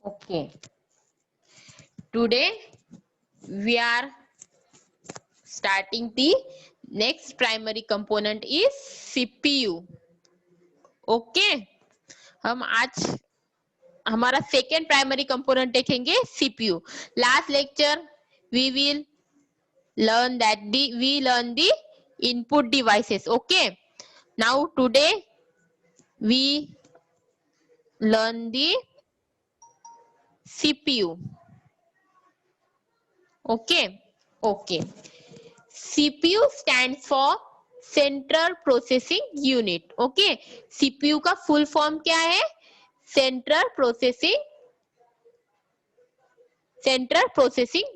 Okay. Today we are starting the next primary component is CPU. Okay. हम आज हमारा second primary component देखेंगे CPU. Last lecture we will learn that we learn the input devices. Okay. Now today we learn the CPU. Okay. Okay. CPU stands for central processing unit. Okay, CPU का full form क्या है? Central processing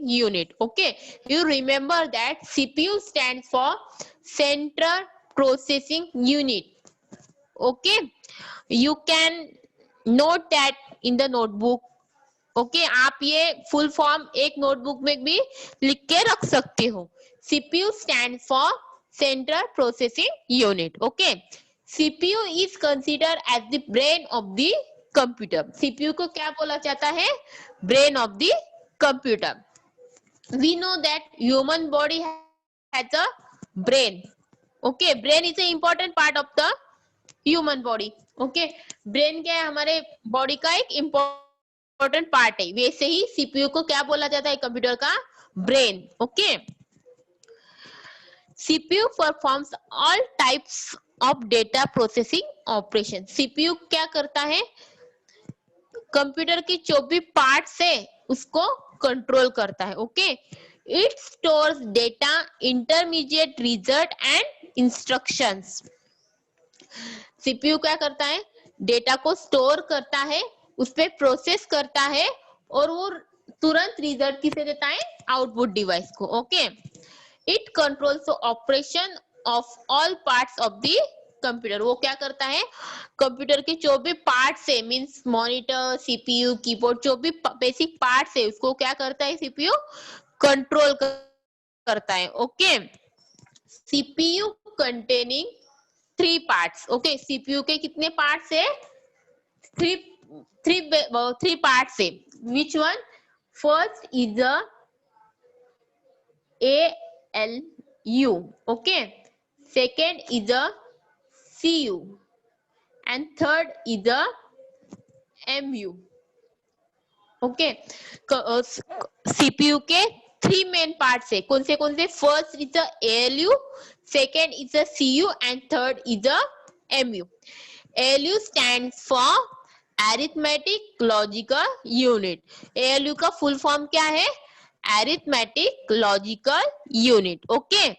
unit. Okay, you remember that CPU stands for central processing unit. Okay, you can note that in the notebook. Okay, आप ये full form एक notebook में भी लिख के रख सकते हो. CPU stands for Central Processing Unit. Okay, CPU is considered as the brain of the computer. CPU को क्या बोला जाता है? Brain of the computer. We know that human body has a brain. Okay, brain is an important part of the human body. Okay, brain क्या है? हमारे body का एक important part है. वैसे ही CPU को क्या बोला जाता है कंप्यूटर का? Brain. Okay. CPU performs all types of data processing operation. CPU क्या करता है? कंप्यूटर की जो भी पार्ट्स है उसको कंट्रोल करता है. Okay, it stores data, intermediate result and instructions. CPU क्या करता है? डेटा को स्टोर करता है, उस पर प्रोसेस करता है और वो तुरंत रिजल्ट किसे देता है? आउटपुट डिवाइस को. Okay, it controls operation of all parts of the computer. वो क्या करता है? कंप्यूटर के जो भी पार्ट्स है, मींस मॉनिटर, सीपीयू, कीबोर्ड, जो भी बेसिक पार्ट्स है उसको क्या करता है? सीपीयू कंट्रोल करता है. Okay, CPU containing 3 parts. Okay, CPU के कितने पार्ट्स है? 3 पार्ट्स है. Which one? First is a ALU. Okay, second is a CU and third is a MU. Okay, CPU के 3 मेन पार्ट्स है. कौन से? First is a ALU, second is a CU and third is a MU. ALU stands for Arithmetic Logical Unit. ALU का full form क्या है? Arithmetic Logical Unit. Okay,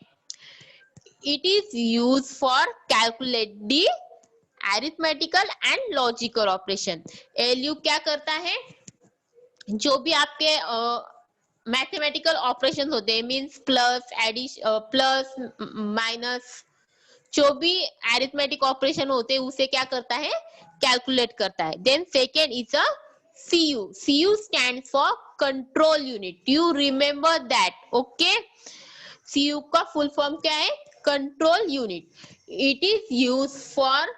it is used for calculate the arithmetical and logical operation. ALU क्या करता है? जो भी आपके mathematical operation होते हैं, means plus, addition, plus, minus, जो भी अरिथमेटिक ऑपरेशन होते हैं उसे क्या करता है? कैलकुलेट करता है. Then second is a CU. CU stands for control unit. You remember that. Okay, CU का फुल फॉर्म क्या है? Control unit. It is used for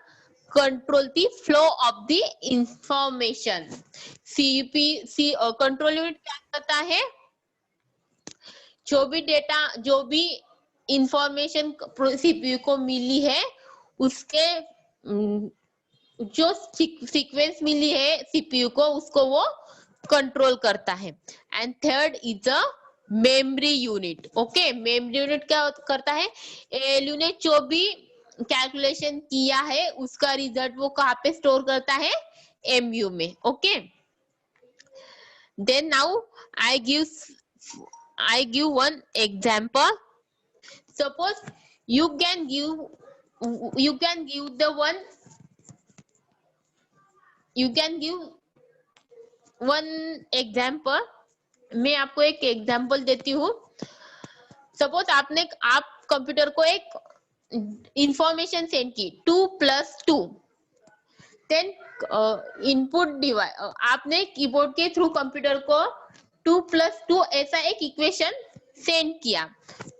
control the flow of the information. Control unit क्या करता है? जो भी data, जो भी इंफॉर्मेशन सीपीयू को मिली है उसके जो सीक्वेंस मिली है सीपीयू को, उसको वो कंट्रोल करता है. And third is a memory unit. Okay, memory unit क्या करता है? एएलयू ने जो भी कैलकुलेशन किया है उसका रिजल्ट वो कहाँ पे स्टोर करता है? एमयू में. Okay, then now I give one example. Suppose you can give the one, you can give one example. मैं आपको एक एग्जाम्पल देती हूँ. सपोज आप कंप्यूटर को एक इंफॉर्मेशन सेंड की 2 + 2. देन इनपुट डिवाइस, आपने कीबोर्ड के थ्रू कंप्यूटर को 2 + 2 ऐसा एक इक्वेशन सेंड किया.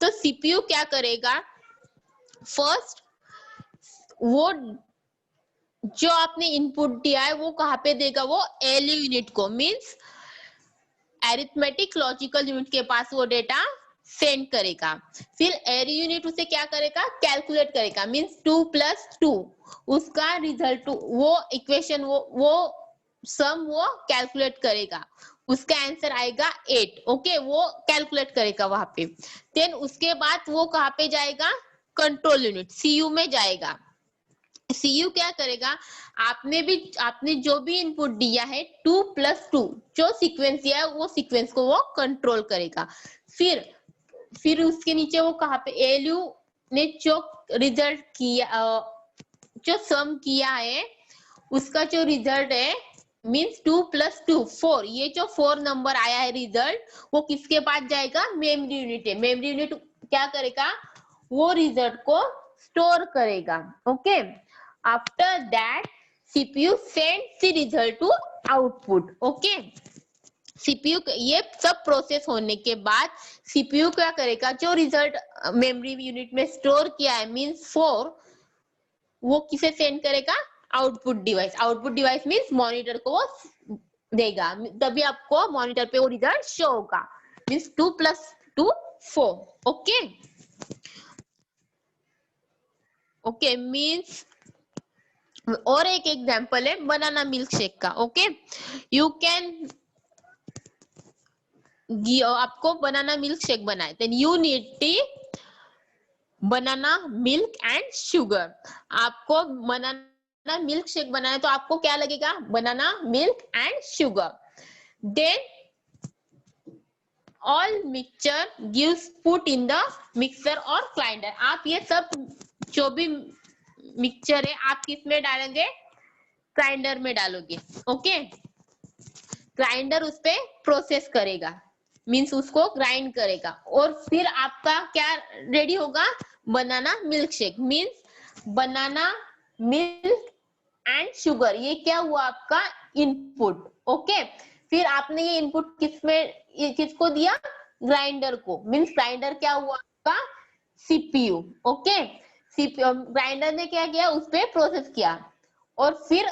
तो सीपीयू क्या करेगा? फर्स्ट जो आपने इनपुट दिया है वो कहाँ पे देगा, वो एलयू यूनिट को, मींस एरिथमेटिक लॉजिकल यूनिट के पास वो डेटा सेंड करेगा। फिर एलयू यूनिट उसे क्या करेगा, कैलकुलेट करेगा, मींस 2 + 2 उसका रिजल्ट, वो इक्वेशन, वो सम वो कैलकुलेट करेगा, उसका आंसर आएगा 8। ओके, वो कैलकुलेट करेगा वहां पे। देन उसके बाद वो कहाँ पे जाएगा, कंट्रोल यूनिट सीयू में जाएगा। सीयू क्या करेगा, आपने जो भी इनपुट दिया है 2 + 2 जो सीक्वेंस दिया है वो सीक्वेंस को वो कंट्रोल करेगा। फिर उसके नीचे वो कहाँ पे, एलयू ने जो रिजल्ट किया, जो सम किया है उसका जो रिजल्ट है, मींस 2 + 2 4, ये जो 4 नंबर आया है रिजल्ट, वो किसके पास जाएगा, मेमोरी यूनिट है। मेमोरी यूनिट क्या करेगा, वो रिजल्ट को स्टोर करेगा। Okay, after that CPU sends the result to output. Okay, CPU ये सब प्रोसेस होने के बाद सीपीयू क्या करेगा, जो रिजल्ट मेमोरी यूनिट में स्टोर किया है मींस 4, वो किसे सेंड करेगा, output device. Output device means monitor को वो देगा, तभी आपको मॉनिटर पे वो रिजल्ट शो होगा, मींस 2 + 2 4। ओके, ओके मींस, और एक एग्जांपल है बनाना मिल्क शेक का। ओके, यू कैन, आपको बनाना मिल्क शेक बनाए, then you need tea banana milk and sugar. आपको बनाना मिल्क शेक बनाए तो आपको क्या लगेगा, banana milk and sugar. Then all mixture gives put in the mixer और ग्राइंडर। आप ये सब जो भी मिक्सचर है आप किस में डालेंगे, ग्राइंडर में डालोगे। ओके, ग्राइंडर उस पे प्रोसेस करेगा, मींस उसको ग्राइंड करेगा, और फिर आपका क्या रेडी होगा, बनाना milk shake. Means banana milk and sugar, ये क्या हुआ आपका इनपुट। ओके, फिर आपने ये इनपुट किसको दिया, ग्राइंडर को, मींस ग्राइंडर क्या हुआ आपका, सीपीयू। ओके, सीपीयू ग्राइंडर ने क्या किया, उस पे प्रोसेस किया, और फिर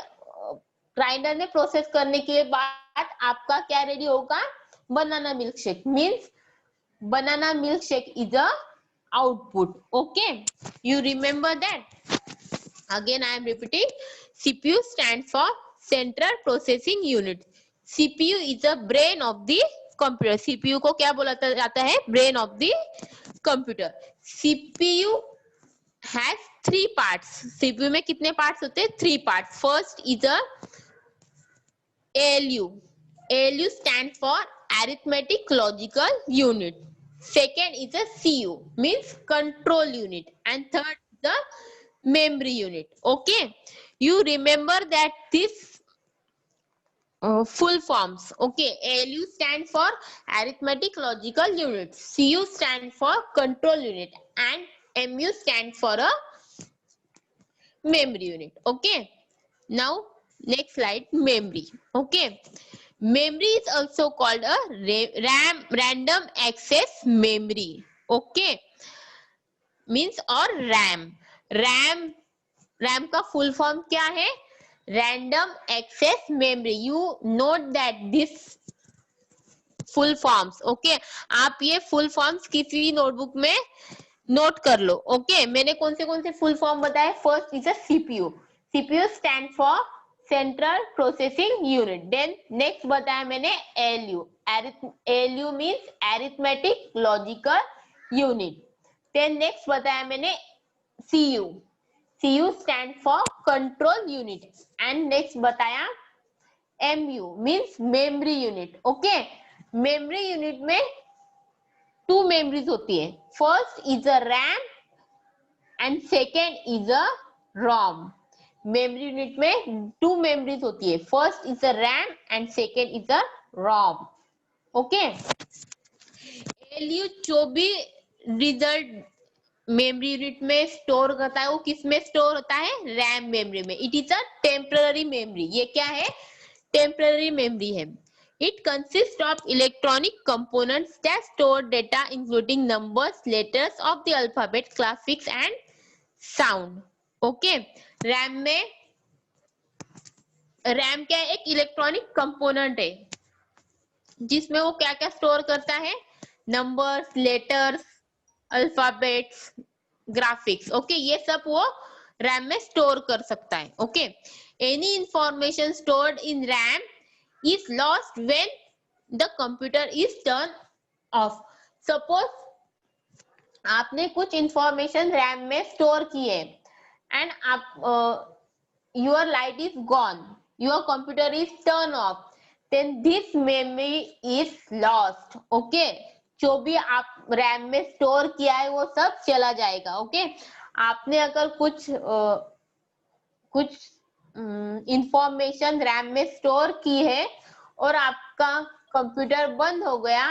ग्राइंडर ने प्रोसेस करने के बाद आपका क्या रेडी होगा, बनाना milk shake. Means banana milkshake is a output. Okay, you remember that. Again I am repeating, CPU stands for central processing unit. CPU is the brain of the computer. CPU को क्या बोला जाता है, brain of the computer. CPU has 3 parts. CPU में कितने parts होते हैं, 3 parts. First is a ALU. ALU stands for arithmetic logical unit. Second is a CU, means control unit, and third is the memory unit. Okay, you remember that this full forms. Okay, ALU stands for arithmetic logical unit, CU stands for control unit, and MU stands for a memory unit. Okay, now next slide, memory. Okay, memory is also called a RAM, random access memory. Okay, means or RAM का full form क्या है, random access memory. You note that this full forms. Okay, आप ये full forms किसी notebook में note कर लो। Okay, मैंने कौन से फुल फॉर्म बताए, first is a CPU. CPU stand for central processing unit. Then next बताया मैंने ALU. ALU means arithmetic logical unit. Then next बताया मैंने CU. CU stand for control unit, and next बताया MU means memory unit. Okay, memory unit में 2 memories होती है, first is a RAM and second is a Rome. Memory unit में 2 memories होती है, first is a RAM and second is a ROM. Okay, ALU जो भी result memory unit में store करता है वो किस में स्टोर होता है, रैम मेमोरी में। It is a temporary memory. ये क्या है, टेम्पररी मेमोरी है। It consists of electronic components that store data including numbers, letters of the alphabet, graphics and sound. Okay, RAM में रैम क्या है? एक इलेक्ट्रॉनिक कंपोनेंट है जिसमें वो क्या क्या स्टोर करता है? Numbers, letters, alphabets, graphics. Okay, ये सब वो रैम में स्टोर कर सकता है। Okay, any information stored in RAM is lost when the computer is turn off. Suppose आपने कुछ इंफॉर्मेशन रैम में स्टोर की है एंड आप your light is gone, your computer is turn off, then this memory is lost. Okay, जो भी आप RAM में स्टोर किया है वो सब चला जाएगा। ओके, आपने अगर कुछ इंफॉर्मेशन रैम में स्टोर की है और आपका कंप्यूटर बंद हो गया,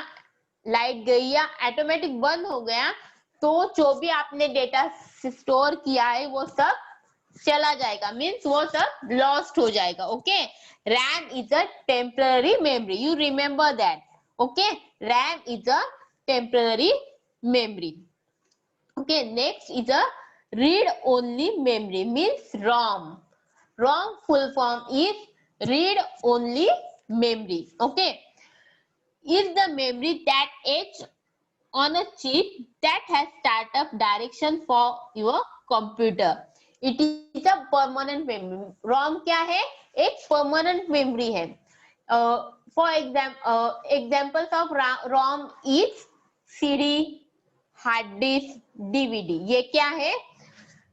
लाइट गई या ऑटोमेटिक बंद हो गया, तो जो भी आपने डेटा स्टोर किया है वो सब चला जाएगा, मीन्स वो सब लॉस्ट हो जाएगा। Okay, RAM is a temporary memory, you remember that. Okay, RAM is a temporary memory. Okay, next is a read only memory, means ROM. ROM full form is read only memory. Okay, is the memory that is on a chip that has startup direction for your computer. It is a permanent memory. ROM क्या है? एक permanent memory है। For examples of ROM is CD, hard disk, DVD। ये क्या है?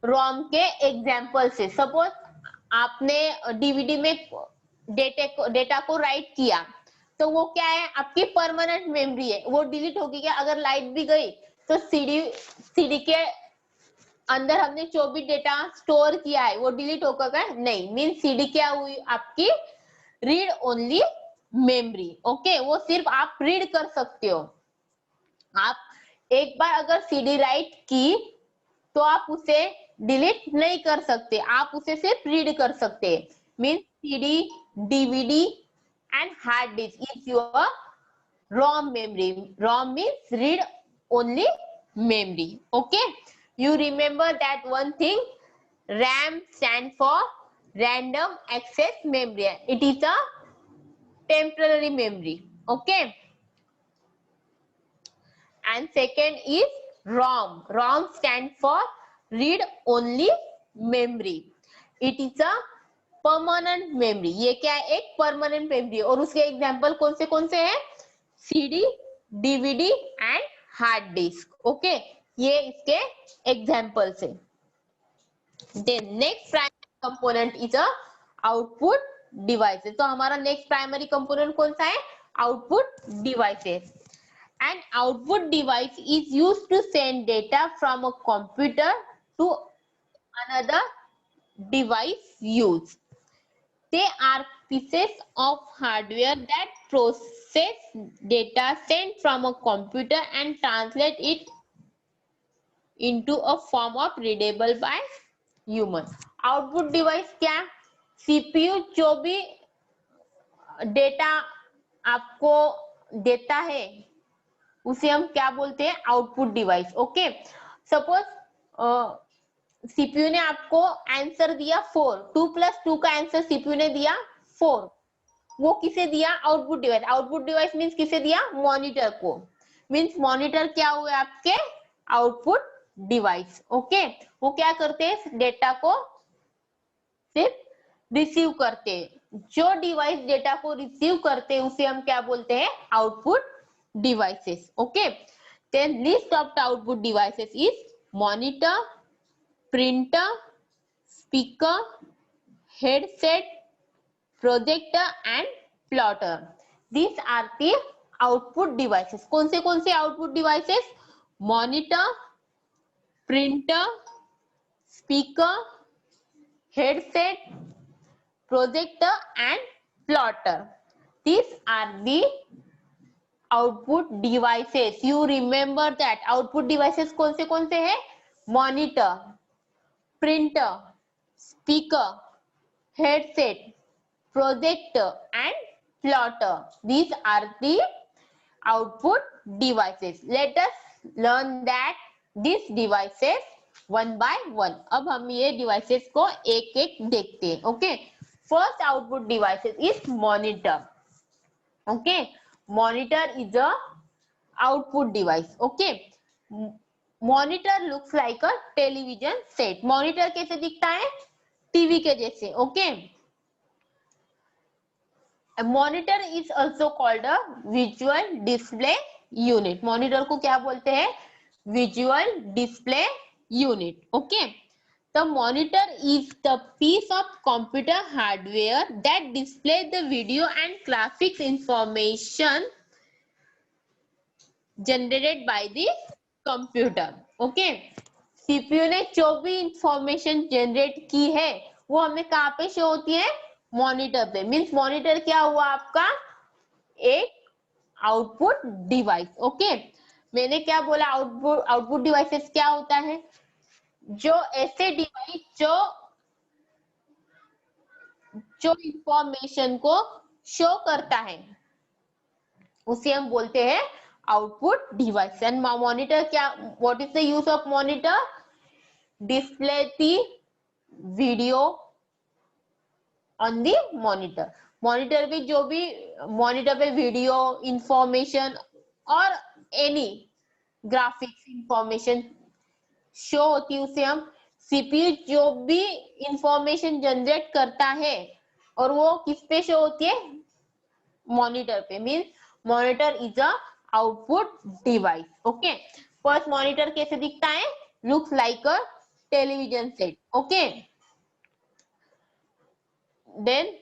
ROM के examples है। Suppose आपने DVD में डेटा को राइट किया, तो वो क्या है? आपकी परमानेंट मेमोरी है, वो डिलीट होगी क्या? अगर लाइट भी गई तो सीडी के अंदर हमने जो भी डेटा स्टोर किया है वो डिलीट होगा क्या? नहीं, मीन सीडी क्या हुई? आपकी रीड ओनली मेमोरी। ओके, वो सिर्फ आप रीड कर सकते हो। आप एक बार अगर सीडी राइट की तो आप उसे डिलीट नहीं कर सकते, आप उसे सिर्फ रीड कर सकते। Mean CD, DVD and hard disc is your ROM memory. ROM means read only memory. Okay, you remember that one thing. RAM stand for random access memory. It is a temporary memory. Okay, and second is ROM. ROM stand for read only memory. It is a permanent memory. ये क्या है? एक permanent memory। और उसके example कौन से हैं? CD, DVD and hard disk. Okay, ये इसके एग्जाम्पल्स है। Then next primary component is a output devices. तो हमारा नेक्स्ट प्राइमरी कंपोनेंट कौन सा है? Output devices. An output device is used to send data from a computer to another device use. They are pieces of hardware that process data sent from a computer and translate it into a form of readable by human. Output device क्या? CPU जो भी data आपको देता है उसे हम क्या बोलते हैं? Output device. Okay, suppose CPU ने आपको आंसर दिया 4, 2 + 2 का आंसर सीपीयू ने दिया 4। वो किसे दिया? Output device. Output device means किसे दिया? मॉनिटर को। मीन्स मॉनिटर क्या हुए? आपके आउटपुट डिवाइस। ओके, वो क्या करते हैं? डेटा को सिर्फ रिसीव करते हैं। जो डिवाइस डेटा को रिसीव करते हैं उसे हम क्या बोलते हैं? Output devices. Okay, then list of the output devices is monitor, printer, speaker, headset, projector and plotter. These are the output devices. कौन से output devices? Monitor, printer, speaker, headset, projector and plotter. These are the output devices. You remember that. Output devices कौन से हैं? Monitor, printer, speaker, headset, projector and plotter. These are the output devices. Let us learn that this devices one by one. अब हम ये devices को एक एक देखते हैं। Okay, First output device is monitor. Okay, monitor is a output device. Okay, monitor looks like a television set. Monitor कैसे दिखता है? टीवी के जैसे. Okay, a monitor is also called a visual display unit. Monitor को क्या बोलते हैं? Visual display unit. Okay, the monitor is the piece of computer hardware that displays the video and graphics information generated by the computer. Okay, CPU ने जो भी information generate की है वो हमें कहाँ पे शो होती है? मॉनिटर पे. मींस मॉनिटर क्या हुआ आपका? एक आउटपुट डिवाइस. ओके, मैंने क्या बोला? आउटपुट डिवाइसेस क्या होता है? जो ऐसे डिवाइस जो इंफॉर्मेशन को शो करता है उसे हम बोलते हैं आउटपुट डिवाइस. एंड मॉनिटर क्या? What is the use of monitor? Display the video on the monitor. Monitor पे जो भी मॉनिटर पे वीडियो इंफॉर्मेशन और एनी ग्राफिक्स इंफॉर्मेशन शो होती है उसे हम सीपीयू जो भी इंफॉर्मेशन जनरेट करता है और वो किस पे शो होती है? मॉनिटर पे. Means monitor is a output device. Okay, first monitor कैसे दिखता है? Looks like a television set. Okay, then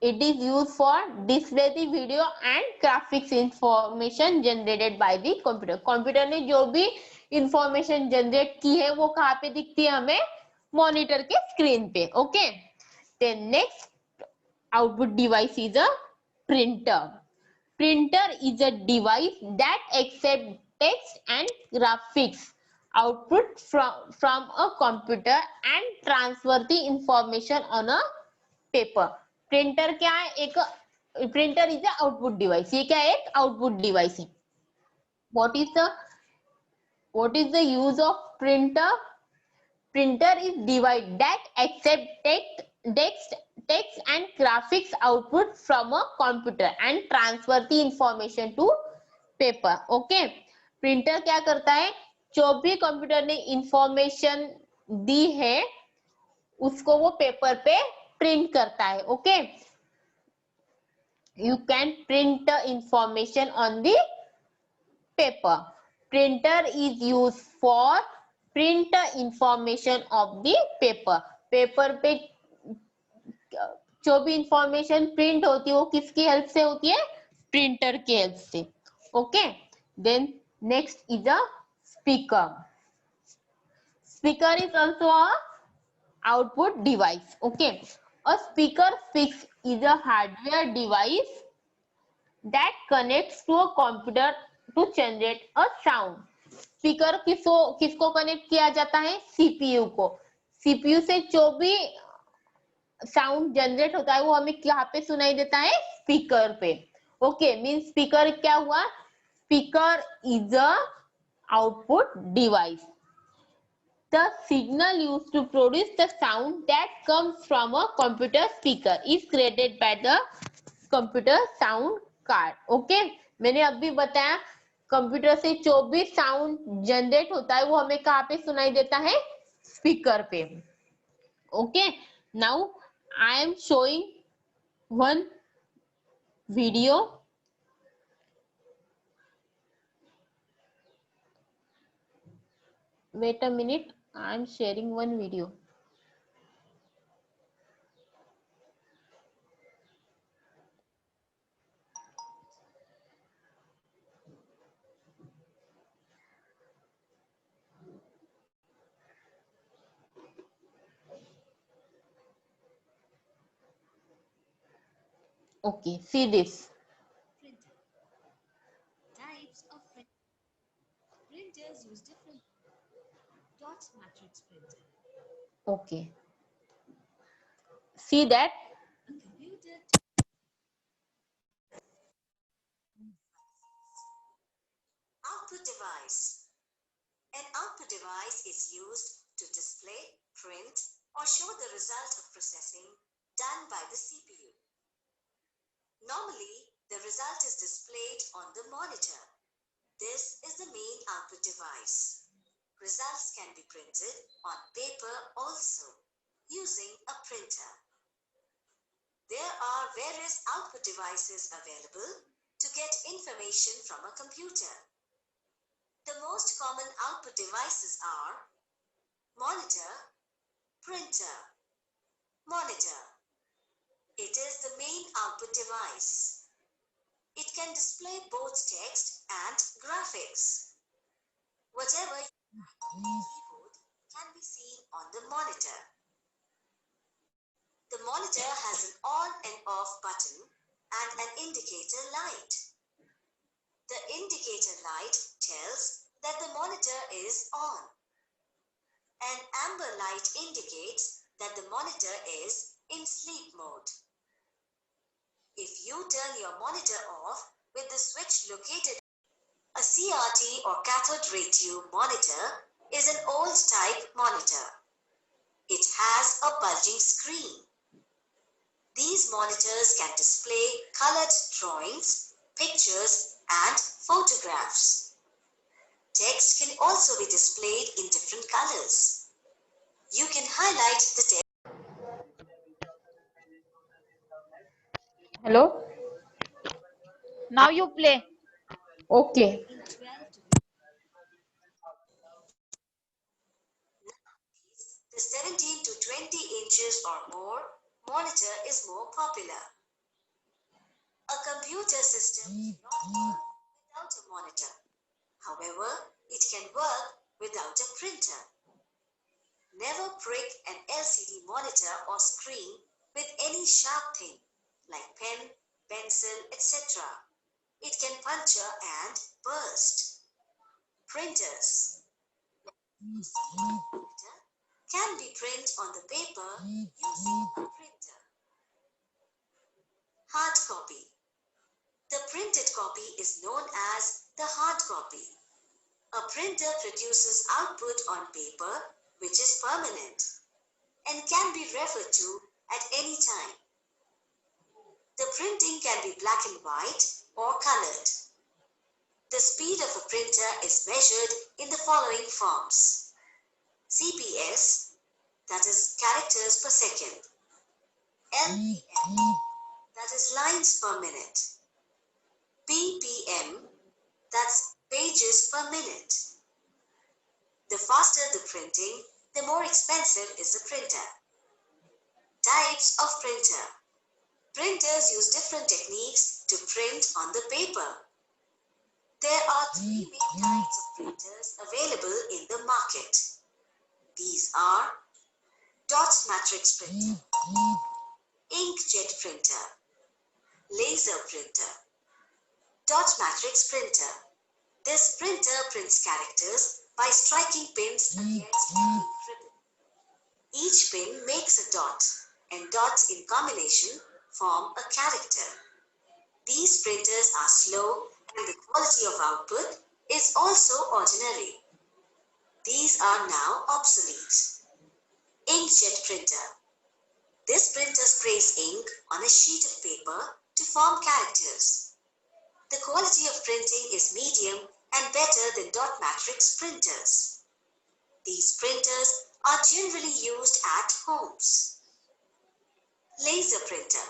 it is used for display the video and graphics information generated by the computer. Computer ने जो भी information generate की है वो कहाँ पे दिखती है हमें? मॉनिटर के स्क्रीन पे. Okay, then next output device is a printer. Printer is a device that accepts text and graphics output from a computer and transfer the information on a paper. Printer क्या है? एक printer is a output device. ये क्या है? एक output device है. What is the use of printer? Printer is device that accept text and graphics output from a computer and transfer the information to paper. Okay, printer क्या करता है? जो भी कंप्यूटर ने इंफॉर्मेशन दी है उसको वो पेपर पे प्रिंट करता है. Okay, you can print the information on the paper. Printer is used for print the information of the paper. Paper पे जो भी इंफॉर्मेशन प्रिंट होती है वो किसकी हेल्प से होती है? प्रिंटर की हेल्प से. Okay, then next is a speaker. Speaker is also a output device. Okay, a speaker fix is a hardware device that connects to a computer to generate a sound. Speaker किसको connect किया जाता है? CPU को. CPU से जो भी sound generate होता है वो हमें यहाँ पे सुनाई देता है? स्पीकर पे. ओके, मीन स्पीकर क्या हुआ? Speaker is a output device. The signal used to produce the sound that comes from a computer speaker is created by the computer sound card. Okay, मैंने अभी बताया कंप्यूटर से जो भी sound generate होता है वो हमें कहाँ पे सुनाई देता है? स्पीकर पे. Okay, now I am showing one video. Wait a minute, I am sharing one video. Okay, see this. Printer. Types of printers use different dot matrix printer. Okay, see that. A computer output device. An output device is used to display print, or show the result of processing done by the CPU. Normally, the result is displayed on the monitor. This is the main output device. Results can be printed on paper also using a printer. There are various output devices available to get information from a computer. The most common output devices are monitor, printer, monitor. It is the main output device. It can display both text and graphics. Whatever you type on the keyboard can be seen on the monitor. The monitor has an on and off button and an indicator light. The indicator light tells that the monitor is on. An amber light indicates that the monitor is in sleep mode. If you turn your monitor off with the switch located, a CRT or cathode ray tube monitor is an old type monitor. It has a bulging screen. These monitors can display colored drawings, pictures, and photographs. Text can also be displayed in different colors. You can highlight the text. Hello? Now you play. Okay. In 12 to the 17 to 20 inches or more monitor is more popular. A computer system cannot work without a monitor. However, it can work without a printer. Never prick an LCD monitor or screen with any sharp thing like pen, pencil, etc. It can puncture and burst. Printers. Monitor can be printed on the paper using a printer. Hard copy. The printed copy is known as the hard copy. A printer produces output on paper which is permanent and can be referred to at any time. The printing can be black and white or colored. The speed of a printer is measured in the following forms: CPS, that is characters per second; LPM, that is lines per minute; PPM, that's pages per minute. The faster the printing, the more expensive is the printer. Types of printer. Printers use different techniques to print on the paper. There are three main types of printers available in the market. These are dot matrix printer, inkjet printer, laser printer. Dot matrix printer. This printer prints characters by striking pins against a ink ribbon. Each pin makes a dot, and dots in combination form a character. These printers are slow and the quality of output is also ordinary. These are now obsolete. Inkjet printer. This printer sprays ink on a sheet of paper to form characters. The quality of printing is medium and better than dot matrix printers. These printers are generally used at homes. Laser printer.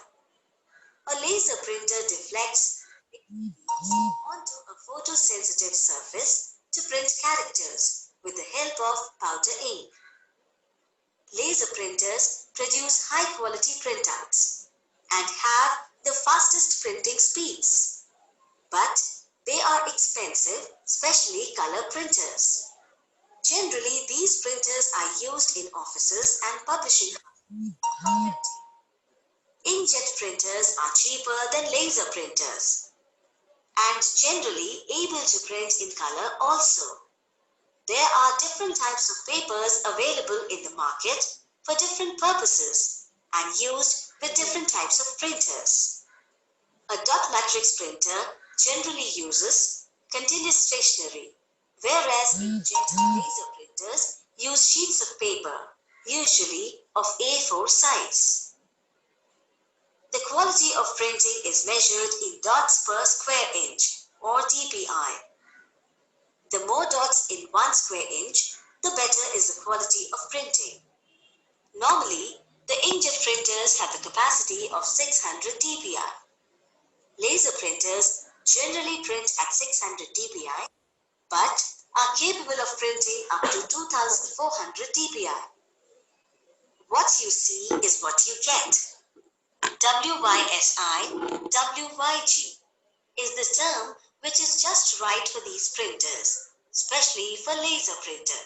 A laser printer deflects onto a photosensitive surface to print characters with the help of powder ink. Laser printers produce high-quality printouts and have the fastest printing speeds. But they are expensive, especially color printers. Generally, these printers are used in offices and publishing houses. Inkjet printers are cheaper than laser printers and generally able to print in color also. There are different types of papers available in the market for different purposes and used with different types of printers. A dot matrix printer generally uses continuous stationery, whereas inkjet and laser printers use sheets of paper usually of A4 size. The quality of printing is measured in dots per square inch or DPI. The more dots in 1 square inch, the better is the quality of printing. Normally, the inkjet printers have the capacity of 600 dpi. Laser printers generally print at 600 dpi, but are capable of printing up to 2400 dpi. What you see is what you get. WYSI, WYG is the term which is just right for these printers, especially for laser printer.